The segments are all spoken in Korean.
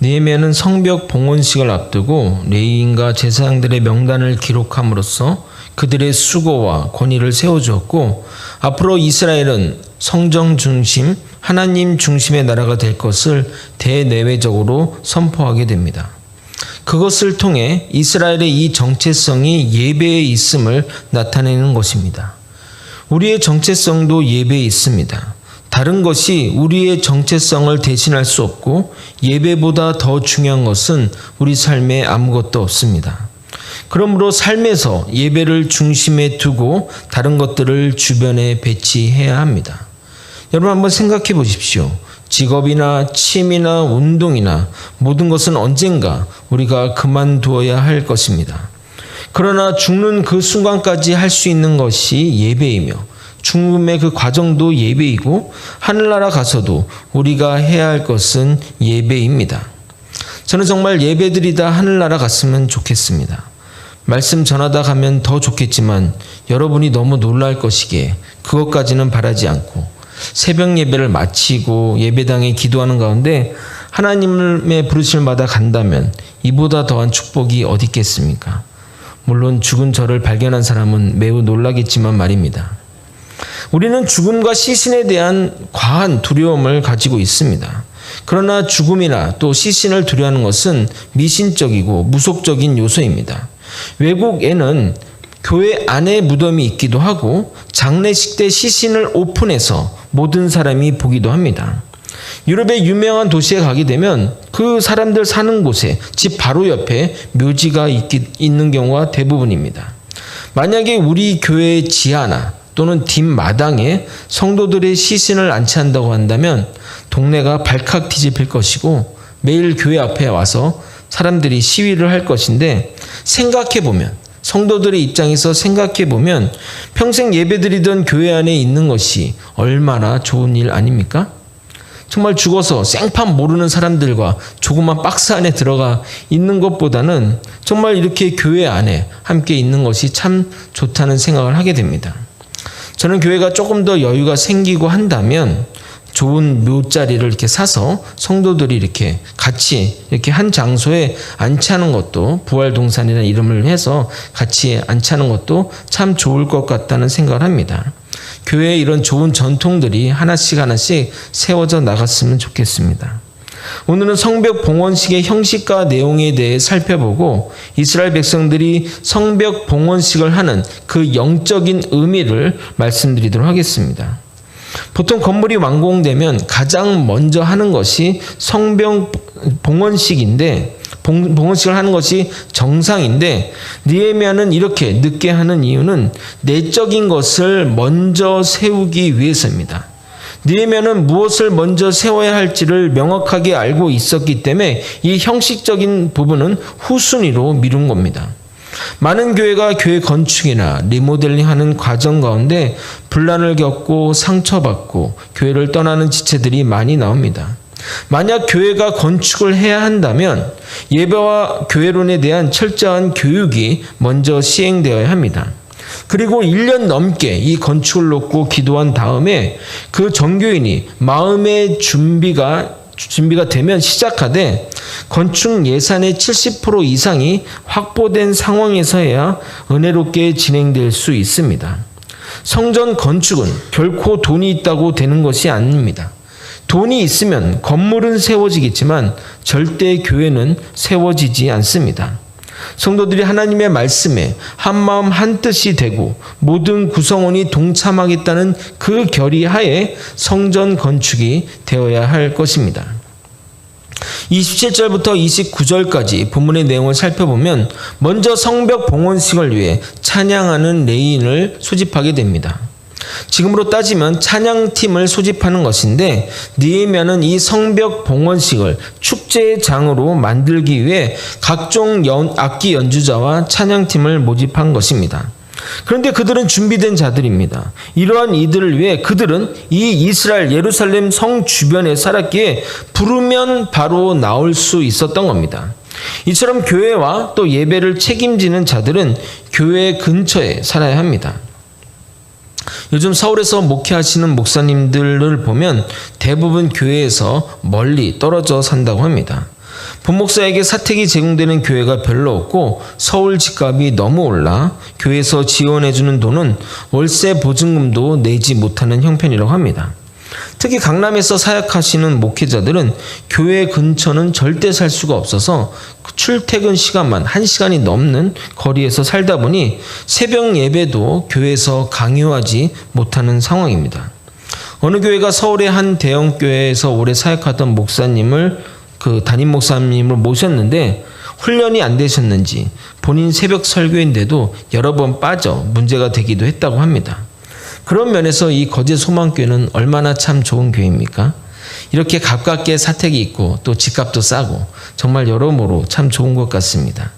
느헤미야는 성벽 봉헌식을 앞두고 레위인과 제사장들의 명단을 기록함으로써 그들의 수고와 권위를 세워주었고, 앞으로 이스라엘은 성정 중심, 하나님 중심의 나라가 될 것을 대내외적으로 선포하게 됩니다. 그것을 통해 이스라엘의 이 정체성이 예배에 있음을 나타내는 것입니다. 우리의 정체성도 예배에 있습니다. 다른 것이 우리의 정체성을 대신할 수 없고, 예배보다 더 중요한 것은 우리 삶에 아무것도 없습니다. 그러므로 삶에서 예배를 중심에 두고 다른 것들을 주변에 배치해야 합니다. 여러분 한번 생각해 보십시오. 직업이나 취미나 운동이나 모든 것은 언젠가 우리가 그만두어야 할 것입니다. 그러나 죽는 그 순간까지 할 수 있는 것이 예배이며, 죽음의 그 과정도 예배이고, 하늘나라 가서도 우리가 해야 할 것은 예배입니다. 저는 정말 예배드리다 하늘나라 갔으면 좋겠습니다. 말씀 전하다 가면 더 좋겠지만 여러분이 너무 놀랄 것이기에 그것까지는 바라지 않고, 새벽 예배를 마치고 예배당에 기도하는 가운데 하나님의 부르심마다 간다면 이보다 더한 축복이 어디 있겠습니까? 물론 죽은 저를 발견한 사람은 매우 놀라겠지만 말입니다. 우리는 죽음과 시신에 대한 과한 두려움을 가지고 있습니다. 그러나 죽음이나 또 시신을 두려워하는 것은 미신적이고 무속적인 요소입니다. 외국에는 교회 안에 무덤이 있기도 하고, 장례식 때 시신을 오픈해서 모든 사람이 보기도 합니다. 유럽의 유명한 도시에 가게 되면 그 사람들 사는 곳에 집 바로 옆에 묘지가 있는 경우가 대부분입니다. 만약에 우리 교회의 지하나 또는 뒷마당에 성도들의 시신을 안치한다고 한다면 동네가 발칵 뒤집힐 것이고, 매일 교회 앞에 와서 사람들이 시위를 할 것인데, 생각해보면, 성도들의 입장에서 생각해보면 평생 예배드리던 교회 안에 있는 것이 얼마나 좋은 일 아닙니까? 정말 죽어서 생판 모르는 사람들과 조그만 박스 안에 들어가 있는 것보다는 정말 이렇게 교회 안에 함께 있는 것이 참 좋다는 생각을 하게 됩니다. 저는 교회가 조금 더 여유가 생기고 한다면 좋은 묘자리를 이렇게 사서 성도들이 이렇게 같이 이렇게 한 장소에 안치하는 것도, 부활동산이라는 이름을 해서 같이 안치하는 것도 참 좋을 것 같다는 생각을 합니다. 교회에 이런 좋은 전통들이 하나씩 세워져 나갔으면 좋겠습니다. 오늘은 성벽 봉헌식의 형식과 내용에 대해 살펴보고, 이스라엘 백성들이 성벽 봉헌식을 하는 그 영적인 의미를 말씀드리도록 하겠습니다. 보통 건물이 완공되면 가장 먼저 하는 것이 성벽 봉헌식인데, 봉헌식을 하는 것이 정상인데, 느헤미야는 이렇게 늦게 하는 이유는 내적인 것을 먼저 세우기 위해서입니다. 느헤미야는 무엇을 먼저 세워야 할지를 명확하게 알고 있었기 때문에 이 형식적인 부분은 후순위로 미룬 겁니다. 많은 교회가 교회 건축이나 리모델링하는 과정 가운데 분란을 겪고 상처받고 교회를 떠나는 지체들이 많이 나옵니다. 만약 교회가 건축을 해야 한다면 예배와 교회론에 대한 철저한 교육이 먼저 시행되어야 합니다. 그리고 1년 넘게 이 건축을 놓고 기도한 다음에 그 정교인이 마음의 준비가 되면 시작하되, 건축 예산의 70% 이상이 확보된 상황에서야 은혜롭게 진행될 수 있습니다. 성전 건축은 결코 돈이 있다고 되는 것이 아닙니다. 돈이 있으면 건물은 세워지겠지만 절대 교회는 세워지지 않습니다. 성도들이 하나님의 말씀에 한마음 한뜻이 되고 모든 구성원이 동참하겠다는 그 결의하에 성전 건축이 되어야 할 것입니다. 27절부터 29절까지 본문의 내용을 살펴보면 먼저 성벽 봉헌식을 위해 찬양하는 레위인을 소집하게 됩니다. 지금으로 따지면 찬양팀을 소집하는 것인데, 느헤미야는 이 성벽 봉헌식을 축제의 장으로 만들기 위해 각종 악기 연주자와 찬양팀을 모집한 것입니다. 그런데 그들은 준비된 자들입니다. 이러한 이들을 위해 그들은 이 이스라엘 예루살렘 성 주변에 살았기에 부르면 바로 나올 수 있었던 겁니다. 이처럼 교회와 또 예배를 책임지는 자들은 교회 근처에 살아야 합니다. 요즘 서울에서 목회하시는 목사님들을 보면 대부분 교회에서 멀리 떨어져 산다고 합니다. 본목사에게 사택이 제공되는 교회가 별로 없고 서울 집값이 너무 올라 교회에서 지원해주는 돈은 월세 보증금도 내지 못하는 형편이라고 합니다. 특히 강남에서 사역하시는 목회자들은 교회 근처는 절대 살 수가 없어서 출퇴근 시간만 1시간이 넘는 거리에서 살다 보니 새벽 예배도 교회에서 강요하지 못하는 상황입니다. 어느 교회가 서울의 한 대형 교회에서 오래 사역하던 목사님을 담임 목사님을 모셨는데 훈련이 안 되셨는지 본인 새벽 설교인데도 여러 번 빠져 문제가 되기도 했다고 합니다. 그런 면에서 이 거제 소망교회는 얼마나 참 좋은 교회입니까? 이렇게 가깝게 사택이 있고 또 집값도 싸고 정말 여러모로 참 좋은 것 같습니다.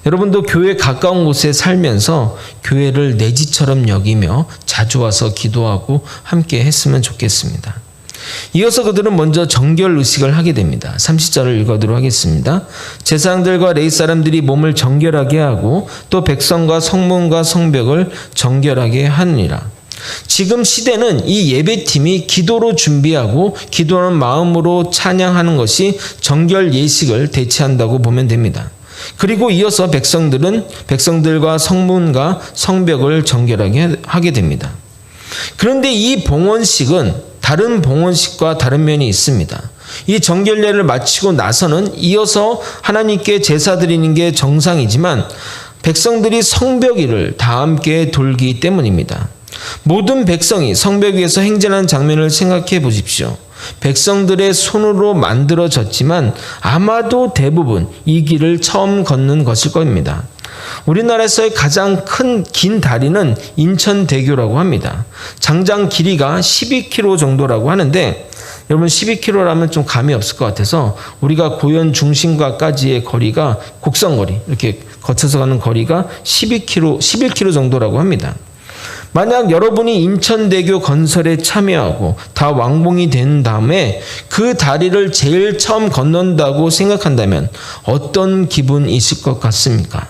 여러분도 교회 가까운 곳에 살면서 교회를 내 집처럼 여기며 자주 와서 기도하고 함께 했으면 좋겠습니다. 이어서 그들은 먼저 정결 의식을 하게 됩니다. 30절을 읽어드리도록 하겠습니다. 제사장들과 레위 사람들이 몸을 정결하게 하고 또 백성과 성문과 성벽을 정결하게 하느니라. 지금 시대는 이 예배팀이 기도로 준비하고 기도하는 마음으로 찬양하는 것이 정결 예식을 대체한다고 보면 됩니다. 그리고 이어서 백성들과 성문과 성벽을 정결하게 하게 됩니다. 그런데 이 봉헌식은 다른 봉헌식과 다른 면이 있습니다. 이 정결례를 마치고 나서는 이어서 하나님께 제사 드리는 게 정상이지만 백성들이 성벽 위를 다 함께 돌기 때문입니다. 모든 백성이 성벽 위에서 행진하는 장면을 생각해 보십시오. 백성들의 손으로 만들어졌지만 아마도 대부분 이 길을 처음 걷는 것일 겁니다. 우리나라에서의 가장 긴 다리는 인천대교라고 합니다. 장장 길이가 12km 정도라고 하는데 여러분 12km라면 좀 감이 없을 것 같아서 우리가 고현 중심가까지의 거리가 곡선거리 이렇게 거쳐서 가는 거리가 11km 정도라고 합니다. 만약 여러분이 인천대교 건설에 참여하고 다 완공이 된 다음에 그 다리를 제일 처음 건넌다고 생각한다면 어떤 기분이 있을 것 같습니까?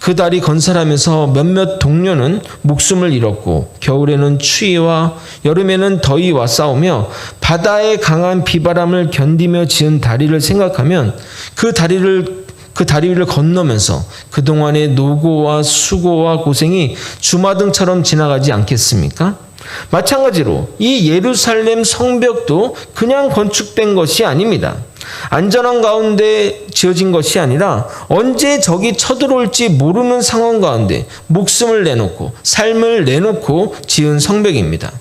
그 다리 건설하면서 몇몇 동료는 목숨을 잃었고 겨울에는 추위와 여름에는 더위와 싸우며 바다의 강한 비바람을 견디며 지은 다리를 생각하면 그 다리 위를 건너면서 그동안의 노고와 수고와 고생이 주마등처럼 지나가지 않겠습니까? 마찬가지로 이 예루살렘 성벽도 그냥 건축된 것이 아닙니다. 안전한 가운데 지어진 것이 아니라 언제 적이 쳐들어올지 모르는 상황 가운데 목숨을 내놓고 삶을 내놓고 지은 성벽입니다.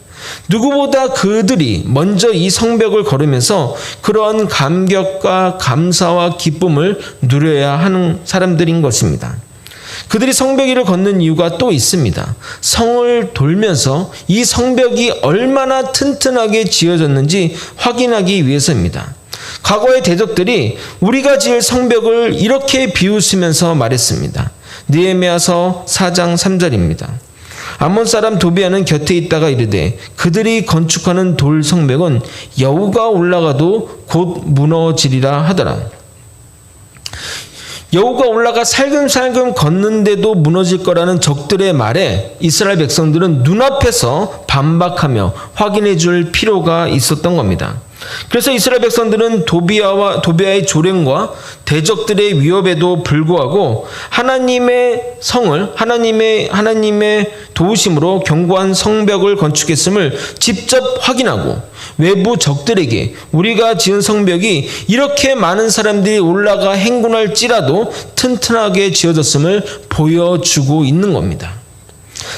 누구보다 그들이 먼저 이 성벽을 걸으면서 그러한 감격과 감사와 기쁨을 누려야 하는 사람들인 것입니다. 그들이 성벽 위를 걷는 이유가 또 있습니다. 성을 돌면서 이 성벽이 얼마나 튼튼하게 지어졌는지 확인하기 위해서입니다. 과거의 대적들이 우리가 지을 성벽을 이렇게 비웃으면서 말했습니다. 느헤미야서 4장 3절입니다. 암몬 사람 도비아는 곁에 있다가 이르되 그들이 건축하는 돌 성벽은 여우가 올라가도 곧 무너지리라 하더라. 여우가 올라가 살금살금 걷는데도 무너질 거라는 적들의 말에 이스라엘 백성들은 눈앞에서 반박하며 확인해 줄 필요가 있었던 겁니다. 그래서 이스라엘 백성들은 도비아의 조랭과 대적들의 위협에도 불구하고 하나님의 성을 하나님의 도우심으로 견고한 성벽을 건축했음을 직접 확인하고 외부 적들에게 우리가 지은 성벽이 이렇게 많은 사람들이 올라가 행군할지라도 튼튼하게 지어졌음을 보여주고 있는 겁니다.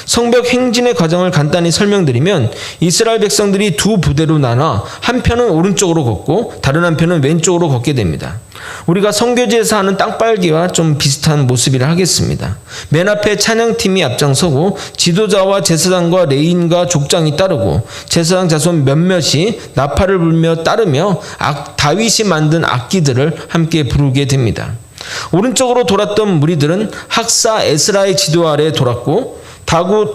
성벽 행진의 과정을 간단히 설명드리면 이스라엘 백성들이 두 부대로 나눠 한 편은 오른쪽으로 걷고 다른 한 편은 왼쪽으로 걷게 됩니다. 우리가 성교지에서 하는 땅빨기와 좀 비슷한 모습이라 하겠습니다. 맨 앞에 찬양팀이 앞장서고 지도자와 제사장과 레위인과 족장이 따르고 제사장 자손 몇몇이 나팔을 불며 따르며 다윗이 만든 악기들을 함께 부르게 됩니다. 오른쪽으로 돌았던 무리들은 학사 에스라의 지도 아래 돌았고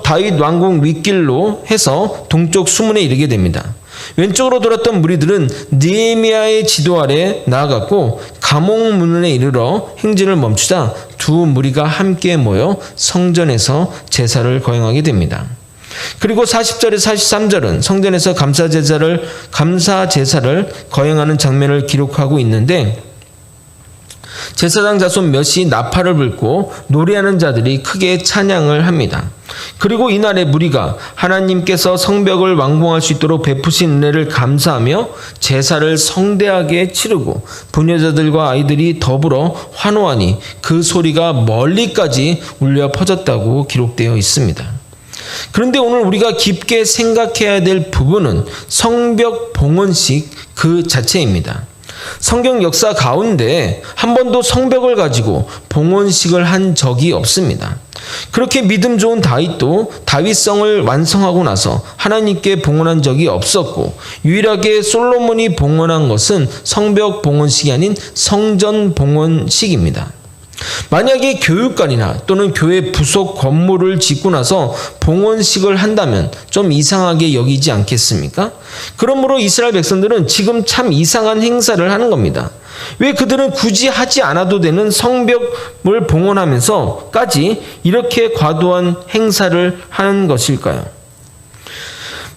다윗 왕궁 윗길로 해서 동쪽 수문에 이르게 됩니다. 왼쪽으로 돌았던 무리들은 느헤미야의 지도 아래 나아갔고 감옥문에 이르러 행진을 멈추자 두 무리가 함께 모여 성전에서 제사를 거행하게 됩니다. 그리고 40절에 43절은 성전에서 감사 제사를 거행하는 장면을 기록하고 있는데 제사장 자손 몇이 나팔을 불고 노래하는 자들이 크게 찬양을 합니다. 그리고 이날에 무리가 하나님께서 성벽을 완공할 수 있도록 베푸신 은혜를 감사하며 제사를 성대하게 치르고 부녀자들과 아이들이 더불어 환호하니 그 소리가 멀리까지 울려 퍼졌다고 기록되어 있습니다. 그런데 오늘 우리가 깊게 생각해야 될 부분은 성벽 봉헌식 그 자체입니다. 성경 역사 가운데 한 번도 성벽을 가지고 봉헌식을 한 적이 없습니다. 그렇게 믿음 좋은 다윗도 다윗성을 완성하고 나서 하나님께 봉헌한 적이 없었고, 유일하게 솔로몬이 봉헌한 것은 성벽 봉헌식이 아닌 성전 봉헌식입니다. 만약에 교육관이나 또는 교회 부속 건물을 짓고 나서 봉헌식을 한다면 좀 이상하게 여기지 않겠습니까? 그러므로 이스라엘 백성들은 지금 참 이상한 행사를 하는 겁니다. 왜 그들은 굳이 하지 않아도 되는 성벽을 봉헌하면서까지 이렇게 과도한 행사를 하는 것일까요?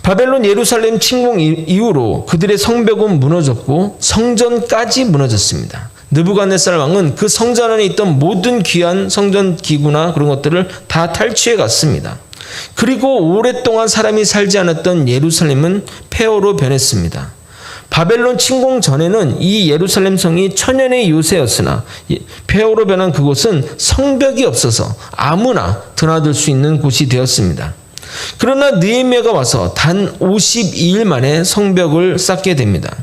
바벨론 예루살렘 침공 이후로 그들의 성벽은 무너졌고 성전까지 무너졌습니다. 느부갓네살 왕은 그 성전 안에 있던 모든 귀한 성전 기구나 그런 것들을 다 탈취해 갔습니다. 그리고 오랫동안 사람이 살지 않았던 예루살렘은 폐허로 변했습니다. 바벨론 침공 전에는 이 예루살렘 성이 천년의 요새였으나 폐허로 변한 그곳은 성벽이 없어서 아무나 드나들 수 있는 곳이 되었습니다. 그러나 느헤미야가 와서 단 52일 만에 성벽을 쌓게 됩니다.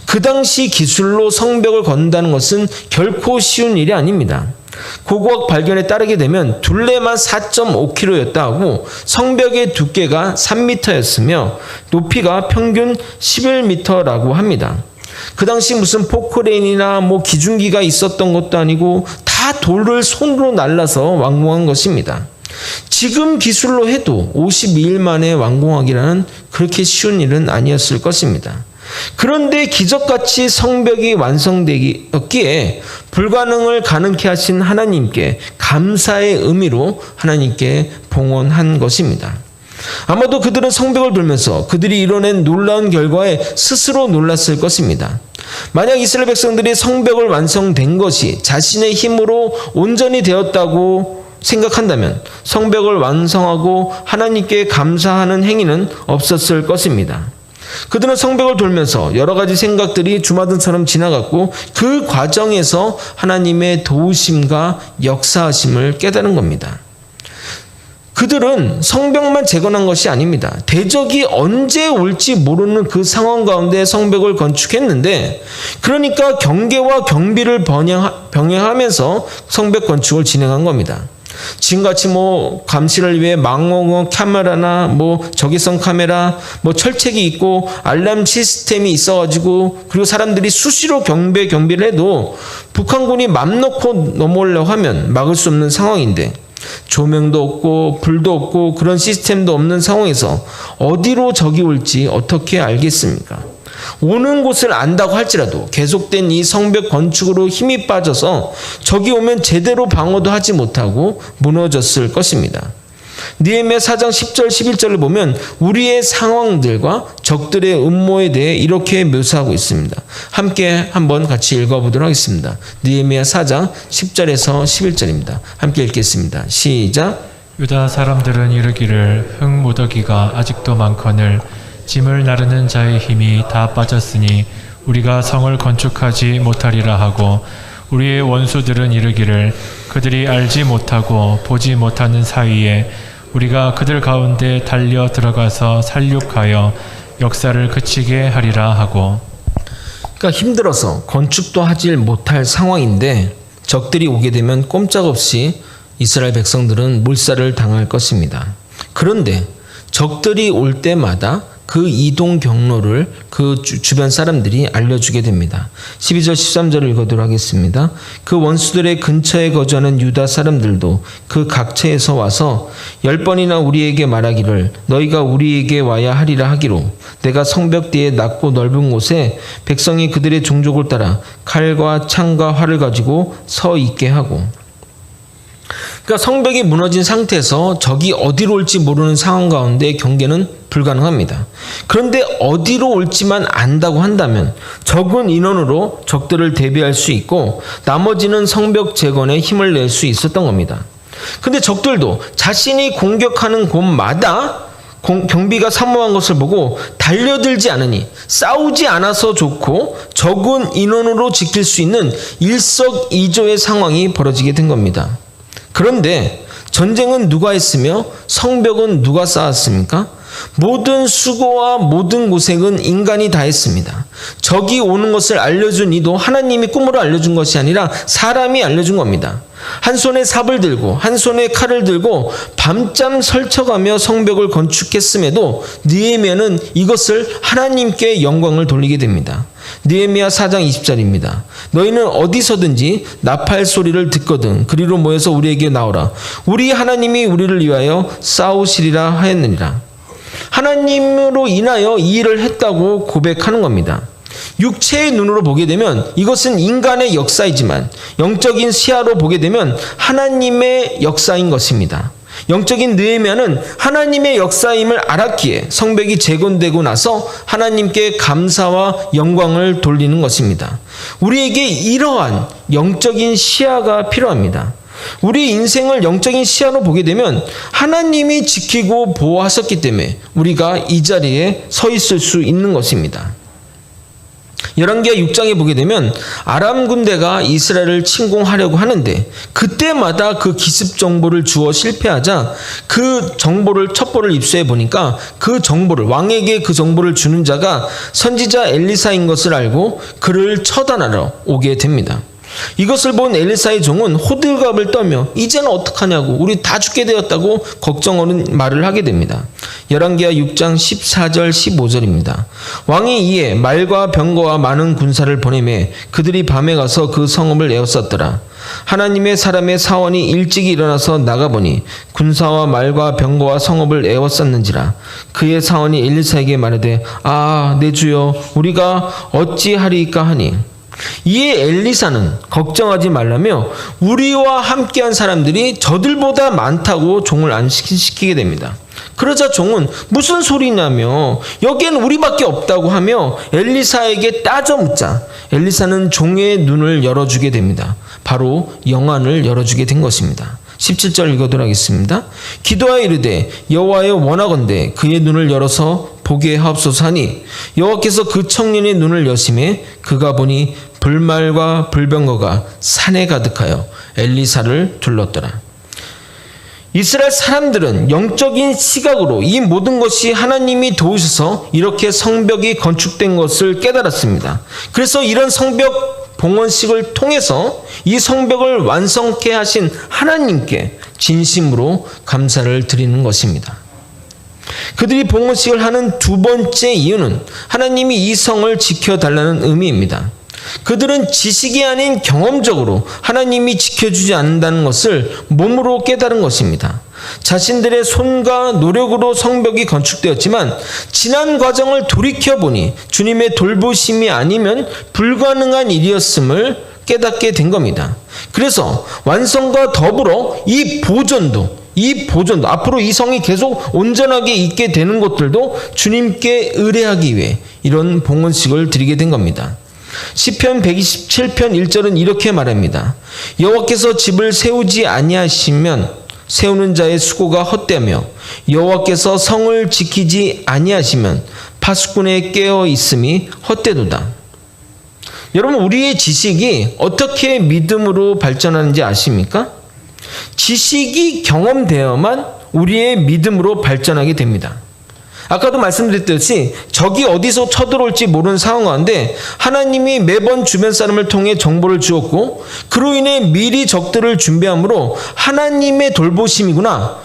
그 당시 기술로 성벽을 건다는 것은 결코 쉬운 일이 아닙니다. 고고학 발견에 따르게 되면 둘레만 4.5km였다 하고 성벽의 두께가 3m였으며 높이가 평균 11m라고 합니다. 그 당시 무슨 포크레인이나 기중기가 있었던 것도 아니고 다 돌을 손으로 날라서 완공한 것입니다. 지금 기술로 해도 52일 만에 완공하기라는 그렇게 쉬운 일은 아니었을 것입니다. 그런데 기적같이 성벽이 완성되기에 불가능을 가능케 하신 하나님께 감사의 의미로 하나님께 봉헌한 것입니다. 아마도 그들은 성벽을 돌면서 그들이 이뤄낸 놀라운 결과에 스스로 놀랐을 것입니다. 만약 이스라엘 백성들이 성벽을 완성된 것이 자신의 힘으로 온전히 되었다고 생각한다면 성벽을 완성하고 하나님께 감사하는 행위는 없었을 것입니다. 그들은 성벽을 돌면서 여러 가지 생각들이 주마등처럼 지나갔고 그 과정에서 하나님의 도우심과 역사하심을 깨달은 겁니다. 그들은 성벽만 재건한 것이 아닙니다. 대적이 언제 올지 모르는 그 상황 가운데 성벽을 건축했는데, 그러니까 경계와 경비를 병행하면서 성벽 건축을 진행한 겁니다. 지금같이 감시를 위해 망원경 카메라나 적외선 카메라, 철책이 있고 알람 시스템이 있어가지고 그리고 사람들이 수시로 경비를 해도 북한군이 맘 놓고 넘어오려고 하면 막을 수 없는 상황인데, 조명도 없고 불도 없고 그런 시스템도 없는 상황에서 어디로 적이 올지 어떻게 알겠습니까? 오는 곳을 안다고 할지라도 계속된 이 성벽 건축으로 힘이 빠져서 적이 오면 제대로 방어도 하지 못하고 무너졌을 것입니다. 느헤미야 4장 10절 11절을 보면 우리의 상황들과 적들의 음모에 대해 이렇게 묘사하고 있습니다. 함께 한번 같이 읽어보도록 하겠습니다. 느헤미야 4장 10절에서 11절입니다. 함께 읽겠습니다. 시작. 유다 사람들은 이르기를 흙무더기가 아직도 많거늘 짐을 나르는 자의 힘이 다 빠졌으니 우리가 성을 건축하지 못하리라 하고, 우리의 원수들은 이르기를 그들이 알지 못하고 보지 못하는 사이에 우리가 그들 가운데 달려 들어가서 살육하여 역사를 그치게 하리라 하고. 그러니까 힘들어서 건축도 하질 못할 상황인데 적들이 오게 되면 꼼짝없이 이스라엘 백성들은 몰살을 당할 것입니다. 그런데 적들이 올 때마다 그 이동 경로를 그 주변 사람들이 알려주게 됩니다. 12절 13절을 읽어도록 하겠습니다. 그 원수들의 근처에 거주하는 유다 사람들도 그 각처에서 와서 10번이나 우리에게 말하기를 너희가 우리에게 와야 하리라 하기로, 내가 성벽 뒤에 낮고 넓은 곳에 백성이 그들의 종족을 따라 칼과 창과 활을 가지고 서 있게 하고. 그러니까 성벽이 무너진 상태에서 적이 어디로 올지 모르는 상황 가운데 경계는 불가능합니다. 그런데 어디로 올지만 안다고 한다면 적은 인원으로 적들을 대비할 수 있고 나머지는 성벽 재건에 힘을 낼 수 있었던 겁니다. 근데 적들도 자신이 공격하는 곳마다 경비가 사모한 것을 보고 달려들지 않으니 싸우지 않아서 좋고 적은 인원으로 지킬 수 있는 일석이조의 상황이 벌어지게 된 겁니다. 그런데 전쟁은 누가 했으며 성벽은 누가 쌓았습니까? 모든 수고와 모든 고생은 인간이 다 했습니다. 적이 오는 것을 알려준 이도 하나님이 꿈으로 알려준 것이 아니라 사람이 알려준 겁니다. 한 손에 삽을 들고 한 손에 칼을 들고 밤잠 설쳐가며 성벽을 건축했음에도 느헤미야는 이것을 하나님께 영광을 돌리게 됩니다. 느헤미야 4장 20절입니다. 너희는 어디서든지 나팔 소리를 듣거든 그리로 모여서 우리에게 나오라. 우리 하나님이 우리를 위하여 싸우시리라 하였느니라. 하나님으로 인하여 이 일을 했다고 고백하는 겁니다. 육체의 눈으로 보게 되면 이것은 인간의 역사이지만 영적인 시야로 보게 되면 하나님의 역사인 것입니다. 영적인 느헤미야는 하나님의 역사임을 알았기에 성벽이 재건되고 나서 하나님께 감사와 영광을 돌리는 것입니다. 우리에게 이러한 영적인 시야가 필요합니다. 우리 인생을 영적인 시야로 보게 되면 하나님이 지키고 보호하셨기 때문에 우리가 이 자리에 서 있을 수 있는 것입니다. 열왕기하 6장에 보게 되면 아람 군대가 이스라엘을 침공하려고 하는데 그때마다 그 기습 정보를 주어 실패하자 그 정보를 첩보를 입수해 보니까 그 정보를 왕에게 그 정보를 주는 자가 선지자 엘리사인 것을 알고 그를 처단하러 오게 됩니다. 이것을 본 엘리사의 종은 호들갑을 떨며 이제는 어떡하냐고 우리 다 죽게 되었다고 걱정하는 말을 하게 됩니다. 열왕기하 6장 14절 15절입니다. 왕이 이에 말과 병거와 많은 군사를 보내매 그들이 밤에 가서 그 성읍을 에워쌌더라. 하나님의 사람의 사원이 일찍이 일어나서 나가보니 군사와 말과 병거와 성읍을 에워쌌는지라. 그의 사원이 엘리사에게 말하되 내 주여 우리가 어찌하리이까 하니 이에 엘리사는 걱정하지 말라며 우리와 함께한 사람들이 저들보다 많다고 종을 안심시키게 됩니다. 그러자 종은 무슨 소리냐며 여기엔 우리밖에 없다고 하며 엘리사에게 따져 묻자 엘리사는 종의 눈을 열어주게 됩니다. 바로 영안을 열어주게 된 것입니다. 17절 읽어도록 하겠습니다. 기도하여 이르되 여호와여 원하건대 그의 눈을 열어서 보게 하옵소서 하니 여호와께서 그 청년의 눈을 여심해 그가 보니 불말과 불병거가 산에 가득하여 엘리사를 둘렀더라. 이스라엘 사람들은 영적인 시각으로 이 모든 것이 하나님이 도우셔서 이렇게 성벽이 건축된 것을 깨달았습니다. 그래서 이런 성벽 봉헌식을 통해서 이 성벽을 완성케 하신 하나님께 진심으로 감사를 드리는 것입니다. 그들이 봉헌식을 하는 두 번째 이유는 하나님이 이 성을 지켜달라는 의미입니다. 그들은 지식이 아닌 경험적으로 하나님이 지켜주지 않는다는 것을 몸으로 깨달은 것입니다. 자신들의 손과 노력으로 성벽이 건축되었지만 지난 과정을 돌이켜보니 주님의 돌보심이 아니면 불가능한 일이었음을 깨닫게 된 겁니다. 그래서 완성과 더불어 이 보존도 앞으로 이 성이 계속 온전하게 있게 되는 것들도 주님께 의뢰하기 위해 이런 봉헌식을 드리게 된 겁니다. 시편 127편 1절은 이렇게 말합니다. 여호와께서 집을 세우지 아니하시면 세우는 자의 수고가 헛되며 여호와께서 성을 지키지 아니하시면 파수꾼의 깨어 있음이 헛되도다. 여러분, 우리의 지식이 어떻게 믿음으로 발전하는지 아십니까? 지식이 경험되어야만 우리의 믿음으로 발전하게 됩니다. 아까도 말씀드렸듯이 적이 어디서 쳐들어올지 모르는 상황 가운데 하나님이 매번 주변 사람을 통해 정보를 주었고 그로 인해 미리 적들을 준비함으로 하나님의 돌보심이구나.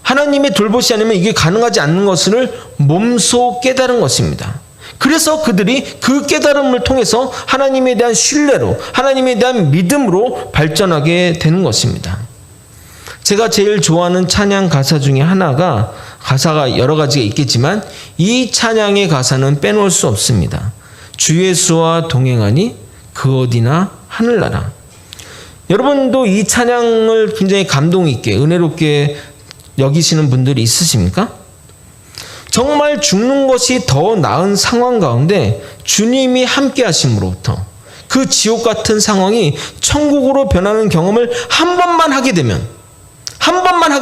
하나님의 돌보시 아니면 이게 가능하지 않는 것을 몸소 깨달은 것입니다. 그래서 그들이 그 깨달음을 통해서 하나님에 대한 신뢰로 하나님에 대한 믿음으로 발전하게 되는 것입니다. 제가 제일 좋아하는 찬양 가사 중에 하나가 가사가 여러 가지가 있겠지만 이 찬양의 가사는 빼놓을 수 없습니다. 주 예수와 동행하니 그 어디나 하늘나라. 여러분도 이 찬양을 굉장히 감동 있게 은혜롭게 여기시는 분들이 있으십니까? 정말 죽는 것이 더 나은 상황 가운데 주님이 함께 하심으로부터 그 지옥 같은 상황이 천국으로 변하는 경험을 한 번만 하게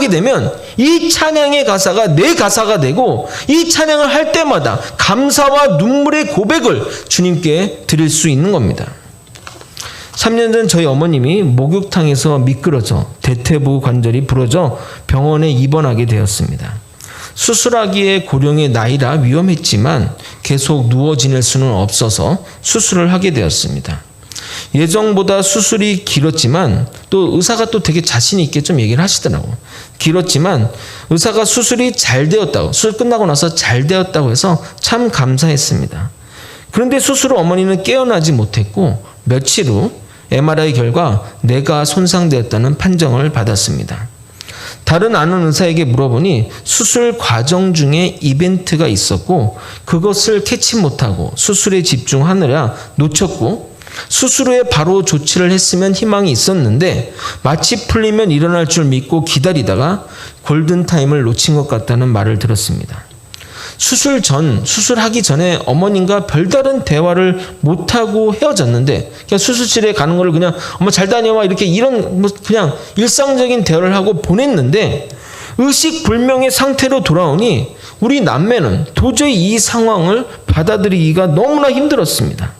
되면 이 찬양의 가사가 내 가사가 되고 이 찬양을 할 때마다 감사와 눈물의 고백을 주님께 드릴 수 있는 겁니다. 3년 전 저희 어머님이 목욕탕에서 미끄러져 대퇴부 관절이 부러져 병원에 입원하게 되었습니다. 수술하기에 고령의 나이라 위험했지만 계속 누워 지낼 수는 없어서 수술을 하게 되었습니다. 예정보다 수술이 길었지만 또 의사가 또 되게 자신 있게 좀 얘기를 하시더라고요. 길었지만 의사가 수술이 잘 되었다고, 수술 끝나고 나서 잘 되었다고 해서 참 감사했습니다. 그런데 수술 후 어머니는 깨어나지 못했고 며칠 후 MRI 결과 뇌가 손상되었다는 판정을 받았습니다. 다른 아는 의사에게 물어보니 수술 과정 중에 이벤트가 있었고 그것을 캐치 못하고 수술에 집중하느라 놓쳤고 수술 후에 바로 조치를 했으면 희망이 있었는데 마치 풀리면 일어날 줄 믿고 기다리다가 골든타임을 놓친 것 같다는 말을 들었습니다. 수술하기 전에 어머님과 별다른 대화를 못하고 헤어졌는데 그냥 수술실에 가는 걸 그냥 엄마 잘 다녀와 이렇게 이런 그냥 일상적인 대화를 하고 보냈는데 의식불명의 상태로 돌아오니 우리 남매는 도저히 이 상황을 받아들이기가 너무나 힘들었습니다.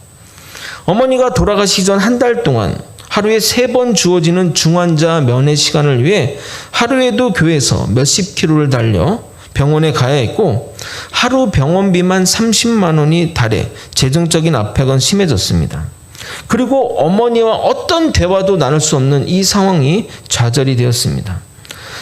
어머니가 돌아가시기 전 한 달 동안 하루에 3번 주어지는 중환자 면회 시간을 위해 하루에도 교회에서 몇십 킬로를 달려 병원에 가야 했고 하루 병원비만 30만 원이 달해 재정적인 압박은 심해졌습니다. 그리고 어머니와 어떤 대화도 나눌 수 없는 이 상황이 좌절이 되었습니다.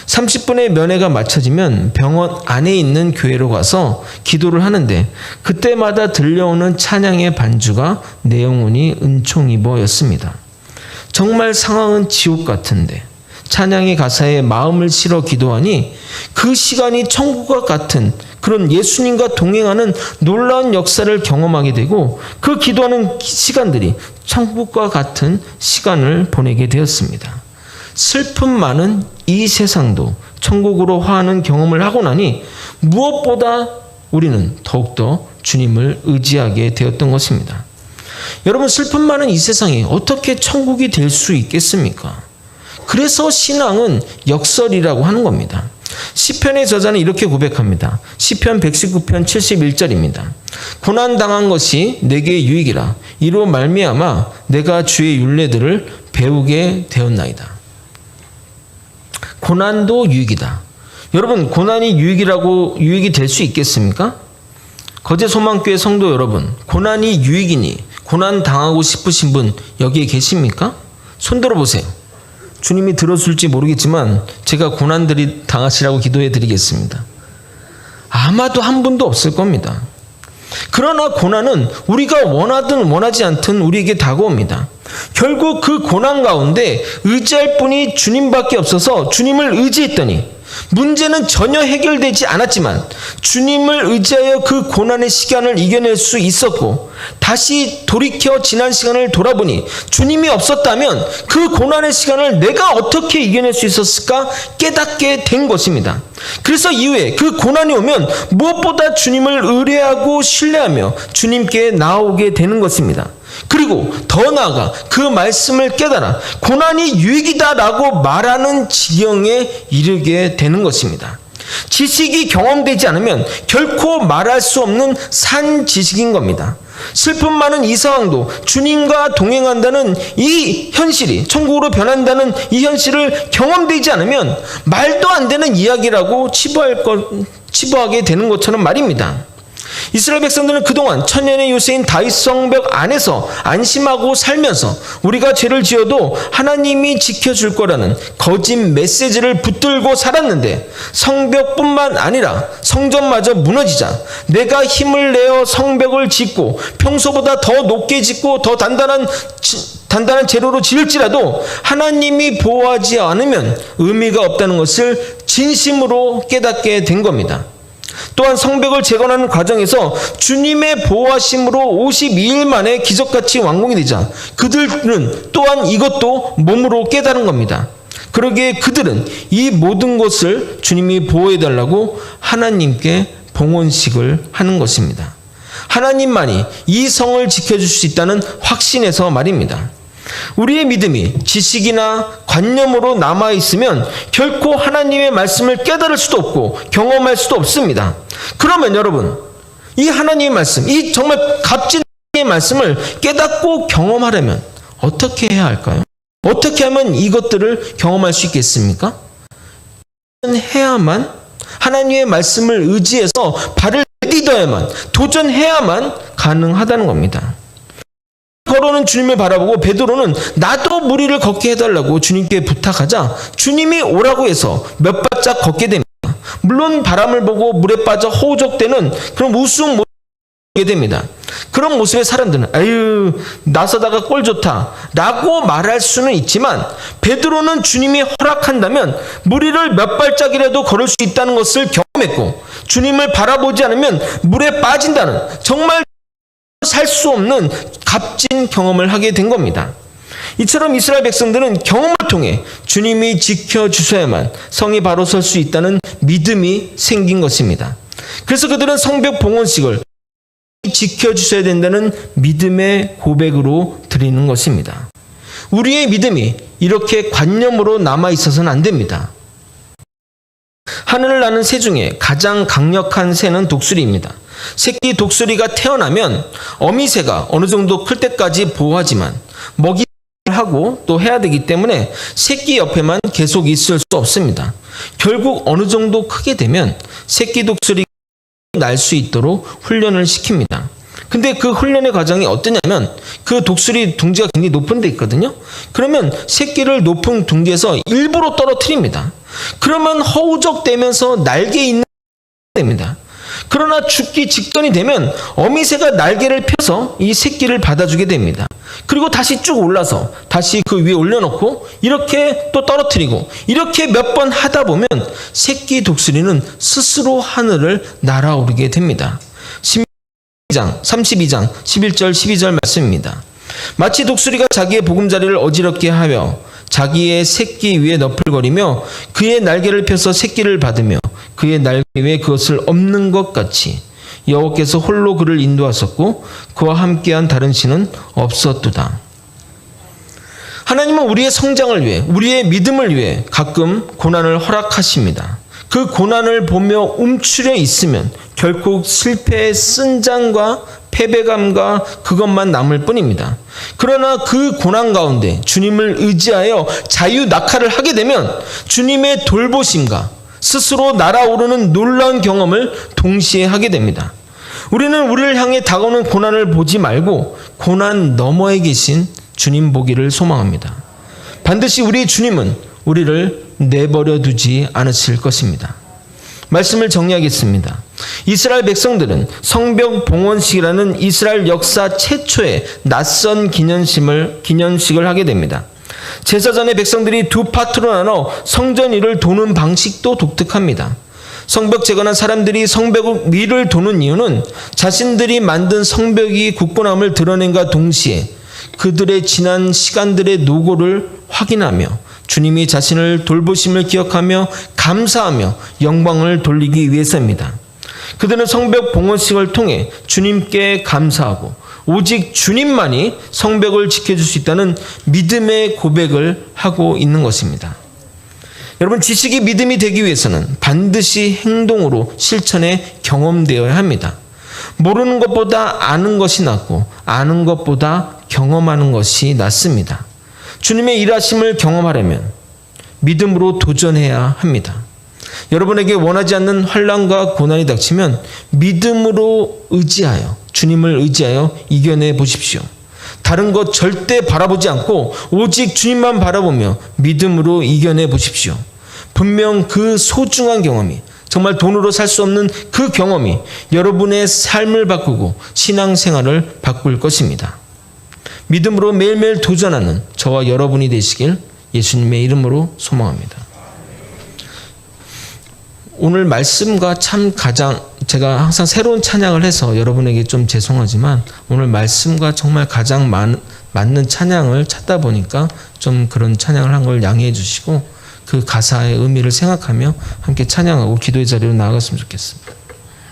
30분의 면회가 마쳐지면 병원 안에 있는 교회로 가서 기도를 하는데 그때마다 들려오는 찬양의 반주가 내영혼이 은총이보였습니다. 정말 상황은 지옥 같은데 찬양의 가사에 마음을 실어 기도하니 그 시간이 천국과 같은 그런 예수님과 동행하는 놀라운 역사를 경험하게 되고 그 기도하는 시간들이 천국과 같은 시간을 보내게 되었습니다. 슬픔 많은 이 세상도 천국으로 화하는 경험을 하고 나니 무엇보다 우리는 더욱더 주님을 의지하게 되었던 것입니다. 여러분, 슬픔 많은 이 세상이 어떻게 천국이 될 수 있겠습니까? 그래서 신앙은 역설이라고 하는 겁니다. 시편의 저자는 이렇게 고백합니다. 시편 119편 71절입니다. 고난당한 것이 내게 유익이라 이로 말미암아 내가 주의 율례들을 배우게 되었나이다. 고난도 유익이다. 여러분, 고난이 유익이 될 수 있겠습니까? 거제소망교회 성도 여러분, 고난이 유익이니 고난 당하고 싶으신 분 여기에 계십니까? 손 들어보세요. 주님이 들어줄지 모르겠지만 제가 고난들이 당하시라고 기도해 드리겠습니다. 아마도 한 분도 없을 겁니다. 그러나 고난은 우리가 원하든 원하지 않든 우리에게 다가옵니다. 결국 그 고난 가운데 의지할 분이 주님밖에 없어서 주님을 의지했더니 문제는 전혀 해결되지 않았지만 주님을 의지하여 그 고난의 시간을 이겨낼 수 있었고 다시 돌이켜 지난 시간을 돌아보니 주님이 없었다면 그 고난의 시간을 내가 어떻게 이겨낼 수 있었을까 깨닫게 된 것입니다. 그래서 이후에 그 고난이 오면 무엇보다 주님을 의뢰하고 신뢰하며 주님께 나아오게 되는 것입니다. 그리고 더 나아가 그 말씀을 깨달아 고난이 유익이다라고 말하는 지경에 이르게 되는 것입니다. 지식이 경험되지 않으면 결코 말할 수 없는 산 지식인 겁니다. 슬픔 많은 이 상황도 주님과 동행한다는 이 현실이 천국으로 변한다는 이 현실을 경험되지 않으면 말도 안 되는 이야기라고 치부하게 되는 것처럼 말입니다. 이스라엘 백성들은 그동안 천년의 요새인 다윗 성벽 안에서 안심하고 살면서 우리가 죄를 지어도 하나님이 지켜줄 거라는 거짓 메시지를 붙들고 살았는데 성벽뿐만 아니라 성전마저 무너지자 내가 힘을 내어 성벽을 짓고 평소보다 더 높게 짓고 더 단단한 재료로 지을지라도 하나님이 보호하지 않으면 의미가 없다는 것을 진심으로 깨닫게 된 겁니다. 또한 성벽을 재건하는 과정에서 주님의 보호하심으로 52일 만에 기적같이 완공이 되자 그들은 또한 이것도 몸으로 깨달은 겁니다. 그러기에 그들은 이 모든 것을 주님이 보호해달라고 하나님께 봉헌식을 하는 것입니다. 하나님만이 이 성을 지켜줄 수 있다는 확신에서 말입니다. 우리의 믿음이 지식이나 관념으로 남아있으면 결코 하나님의 말씀을 깨달을 수도 없고 경험할 수도 없습니다. 그러면 여러분, 이 하나님의 말씀, 이 정말 값진 하나님의 말씀을 깨닫고 경험하려면 어떻게 해야 할까요? 어떻게 하면 이것들을 경험할 수 있겠습니까? 해야만, 하나님의 말씀을 의지해서 발을 디뎌야만, 도전해야만 가능하다는 겁니다. 걸어오는 주님을 바라보고 베드로는 나도 무리를 걷게 해달라고 주님께 부탁하자 주님이 오라고 해서 몇 발짝 걷게 됩니다. 물론 바람을 보고 물에 빠져 허우적대는 그런 우스운 모습을 보게 됩니다. 그런 모습의 사람들은 아유, 나서다가 꼴 좋다 라고 말할 수는 있지만 베드로는 주님이 허락한다면 무리를 몇 발짝이라도 걸을 수 있다는 것을 경험했고 주님을 바라보지 않으면 물에 빠진다는 정말 살 수 없는 값진 경험을 하게 된 겁니다. 이처럼 이스라엘 백성들은 경험을 통해 주님이 지켜주셔야만 성이 바로 설 수 있다는 믿음이 생긴 것입니다. 그래서 그들은 성벽 봉헌식을 지켜주셔야 된다는 믿음의 고백으로 드리는 것입니다. 우리의 믿음이 이렇게 관념으로 남아있어서는 안 됩니다. 하늘을 나는 새 중에 가장 강력한 새는 독수리입니다. 새끼 독수리가 태어나면 어미새가 어느 정도 클 때까지 보호하지만 먹이를 하고 또 해야 되기 때문에 새끼 옆에만 계속 있을 수 없습니다. 결국 어느 정도 크게 되면 새끼 독수리가 날 수 있도록 훈련을 시킵니다. 근데 그 훈련의 과정이 어떠냐면 그 독수리 둥지가 굉장히 높은 데 있거든요. 그러면 새끼를 높은 둥지에서 일부러 떨어뜨립니다. 그러면 허우적대면서 날개 있는 됩니다. 그러나 죽기 직전이 되면 어미새가 날개를 펴서 이 새끼를 받아주게 됩니다. 그리고 다시 쭉 올라서 다시 그 위에 올려놓고 이렇게 또 떨어뜨리고 이렇게 몇 번 하다 보면 새끼 독수리는 스스로 하늘을 날아오르게 됩니다. 32장 11절 12절 말씀입니다. 마치 독수리가 자기의 보금자리를 어지럽게 하여 자기의 새끼 위에 너풀거리며 그의 날개를 펴서 새끼를 받으며 그의 날개 위에 그것을 엎는 것 같이 여호와께서 홀로 그를 인도하셨고 그와 함께한 다른 신은 없었도다. 하나님은 우리의 성장을 위해 우리의 믿음을 위해 가끔 고난을 허락하십니다. 그 고난을 보며 움츠려 있으면 결국 실패의 쓴장과 패배감과 그것만 남을 뿐입니다. 그러나 그 고난 가운데 주님을 의지하여 자유낙하를 하게 되면 주님의 돌보심과 스스로 날아오르는 놀라운 경험을 동시에 하게 됩니다. 우리는 우리를 향해 다가오는 고난을 보지 말고 고난 너머에 계신 주님 보기를 소망합니다. 반드시 우리 주님은 우리를 내버려 두지 않으실 것입니다. 말씀을 정리하겠습니다. 이스라엘 백성들은 성벽 봉헌식이라는 이스라엘 역사 최초의 낯선 기념식을 하게 됩니다. 제사 전에 백성들이 두 파트로 나눠 성전 위를 도는 방식도 독특합니다. 성벽 재건한 사람들이 성벽 위를 도는 이유는 자신들이 만든 성벽이 굳건함을 드러낸과 동시에 그들의 지난 시간들의 노고를 확인하며 주님이 자신을 돌보심을 기억하며 감사하며 영광을 돌리기 위해서입니다. 그들은 성벽 봉헌식을 통해 주님께 감사하고 오직 주님만이 성벽을 지켜줄 수 있다는 믿음의 고백을 하고 있는 것입니다. 여러분, 지식이 믿음이 되기 위해서는 반드시 행동으로 실천에 경험되어야 합니다. 모르는 것보다 아는 것이 낫고 아는 것보다 경험하는 것이 낫습니다. 주님의 일하심을 경험하려면 믿음으로 도전해야 합니다. 여러분에게 원하지 않는 환난과 고난이 닥치면 믿음으로 의지하여 주님을 의지하여 이겨내 보십시오. 다른 것 절대 바라보지 않고 오직 주님만 바라보며 믿음으로 이겨내 보십시오. 분명 그 소중한 경험이 정말 돈으로 살 수 없는 그 경험이 여러분의 삶을 바꾸고 신앙생활을 바꿀 것입니다. 믿음으로 매일매일 도전하는 저와 여러분이 되시길 예수님의 이름으로 소망합니다. 오늘 말씀과 참 가장 제가 항상 새로운 찬양을 해서 여러분에게 좀 죄송하지만 오늘 말씀과 정말 가장 맞는 찬양을 찾다 보니까 좀 그런 찬양을 한 걸 양해해 주시고 그 가사의 의미를 생각하며 함께 찬양하고 기도의 자리로 나아갔으면 좋겠습니다.